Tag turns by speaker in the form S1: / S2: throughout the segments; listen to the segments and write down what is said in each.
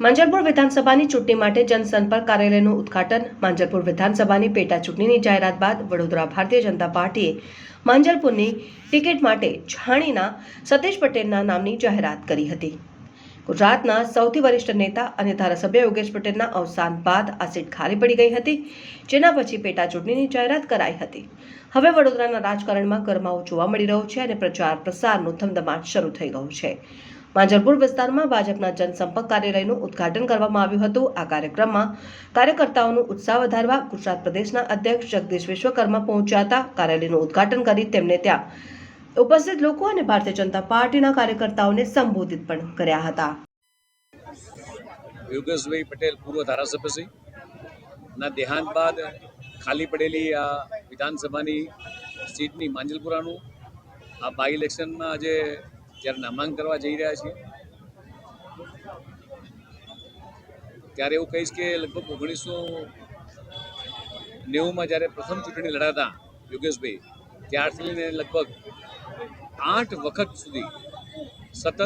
S1: માંજલપુર વિધાનસભાની ચૂંટણી માટે જનસંપર્ક કાર્યાલયનું ઉદ્ઘાટન। માંજલપુર વિધાનસભાની પેટા ચૂંટણીની જાહેરાત બાદ વડોદરા ભારતીય જનતા પાર્ટીએ માંજલપુરની ટિકિટ માટે છાણીના સતીશ પટેલના નામની જાહેરાત કરી હતી। ગુજરાતના સૌથી વરિષ્ઠ નેતા અને ધારાસભ્ય યોગેશ પટેલના અવસાન બાદ આ સીટ ખાલી પડી ગઈ હતી, જેના પછી પેટા ચૂંટણીની જાહેરાત કરાઈ હતી। હવે વડોદરાના રાજકારણમાં ગરમાવો જોવા મળી રહ્યો છે અને પ્રચાર પ્રસારનો ધમધમાટ શરૂ થઈ ગયો છે। માંજલપુર વિસ્તારમાં ભાજપના જનસંપર્ક કાર્યાલયનું ઉદ્ઘાટન કરવામાં આવ્યું હતું। આ કાર્યક્રમમાં કાર્યકર્તાઓનો ઉત્સાહ વધારવા ગુજરાત પ્રદેશના અધ્યક્ષ જગદીશ વિશ્વકર્મા પહોંચ્યા હતા। કાર્યાલયનું ઉદ્ઘાટન કરી તેમને ત્યાં ઉપસ્થિત લોકો અને ભારતીય જનતા પાર્ટીના કાર્યકર્તાઓને સંબોધિત પણ કર્યા હતા।
S2: યોગેશભાઈ પટેલ પૂર્વ ધારાસભ્યશ્રી ના દેહાંત બાદ ખાલી પડેલી આ વિધાનસભાની સીટની માંજલપુરાનું આ બાય ઇલેક્શનમાં આજે જ્યારે નામાંકન કરવા જઈ રહ્યા છીએ, ત્યારે એવું કહીશ કે લગભગ 1990માં જ્યારે પ્રથમ ચૂંટણી લડાતા યોગેશભાઈ, ત્યારથી લઈને લગભગ 8 વખત સુધી સતત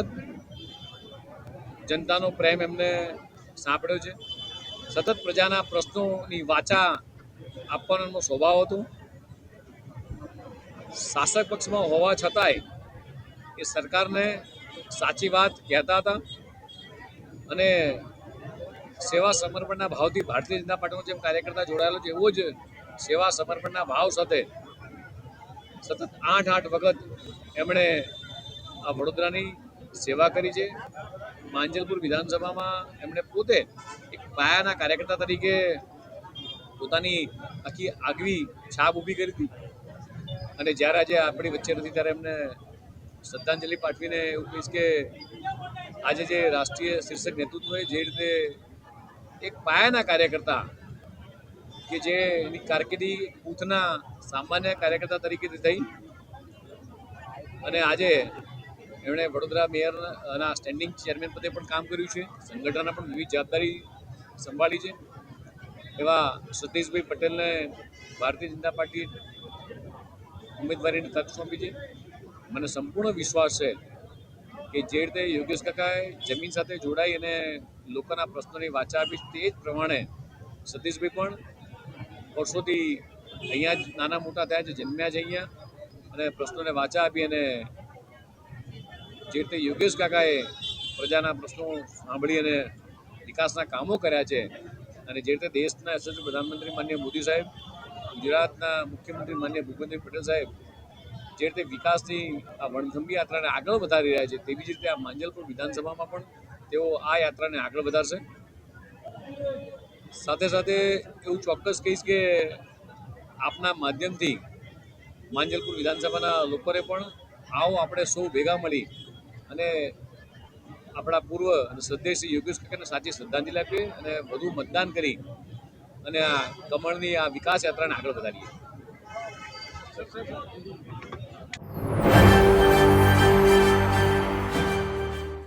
S2: જનતાનો પ્રેમ એમને સાંપડ્યો છે। સતત પ્રજાના પ્રશ્નોની વાચા આપવાનો એમનો સ્વભાવ હતો। શાસક પક્ષમાં હોવા છતાંય એ સરકારને સાચી વાત કહેતા હતા અને સેવા સમર્પણના ભાવથી ભારતીય જનતા પાર્ટીનો જેમ કાર્યકર્તા જોડાયેલો છે, એવો જ સેવા સમર્પણના ભાવ સાથે સતત 8 વખત એમણે આ વડોદરાની સેવા કરી છે। માંજલપુર વિધાનસભામાં એમણે પોતે એક પાયાના કાર્યકર્તા તરીકે પોતાની આખી આગવી છાપ ઊભી કરી હતી અને જ્યારે આજે આપણી વચ્ચે નથી ત્યારે એમને શ્રદ્ધાંજલિ પાઠવીને એવું કહીશ કે આજે જે રાષ્ટ્રીય શીર્ષક નેતૃત્વએ જે રીતે એક પાયાના કાર્યકર્તા કે જે એની કારકિર્દી બૂથના સામાન્ય કાર્યકર્તા તરીકેથી થઈ અને આજે એમણે વડોદરા મેયરના સ્ટેન્ડિંગ ચેરમેન પદે પણ કામ કર્યું છે, સંગઠનના પણ વિવિધ જવાબદારી સંભાળી છે, એવા સતીશભાઈ પટેલને ભારતીય જનતા પાર્ટી ઉમેદવારીની તક સોંપી છે। મને સંપૂર્ણ વિશ્વાસ છે કે જે રીતે યોગેશ કાકાએ જમીન સાથે જોડાઈ અને લોકોના પ્રશ્નોની વાચા આપી, તે જ પ્રમાણે સતીશભાઈ પણ વર્ષોથી અહીંયા જ નાના મોટા થયા છે, જન્મ્યા છે અહીંયા અને પ્રશ્નોને વાચા આપી અને જે રીતે યોગેશ કાકાએ પ્રજાના પ્રશ્નો સાંભળી અને વિકાસના કામો કર્યા છે અને જે રીતે દેશના યશસ્વી પ્રધાનમંત્રી માનનીય મોદી સાહેબ, ગુજરાતના મુખ્યમંત્રી માનનીય ભૂપેન્દ્ર પટેલ સાહેબ જે રીતે વિકાસની આ વણથંભી યાત્રાને આગળ વધારી રહ્યા છે, તેવી જ રીતે આ માંજલપુર વિધાનસભામાં પણ તેઓ આ યાત્રાને આગળ વધારશે। સાથે સાથે એવું ચોક્કસ કહીશ કે આપના માધ્યમથી માંજલપુર વિધાનસભાના લોકોને પણ આવો આપણે સૌ ભેગા મળી અને આપણા પૂર્વ અને શ્રદ્ધેય શ્રી યોગેશ કાકાને સાચી શ્રદ્ધાંજલિ આપીએ અને વધુ મતદાન કરી અને આ કમળની આ વિકાસ યાત્રાને આગળ વધારીએ।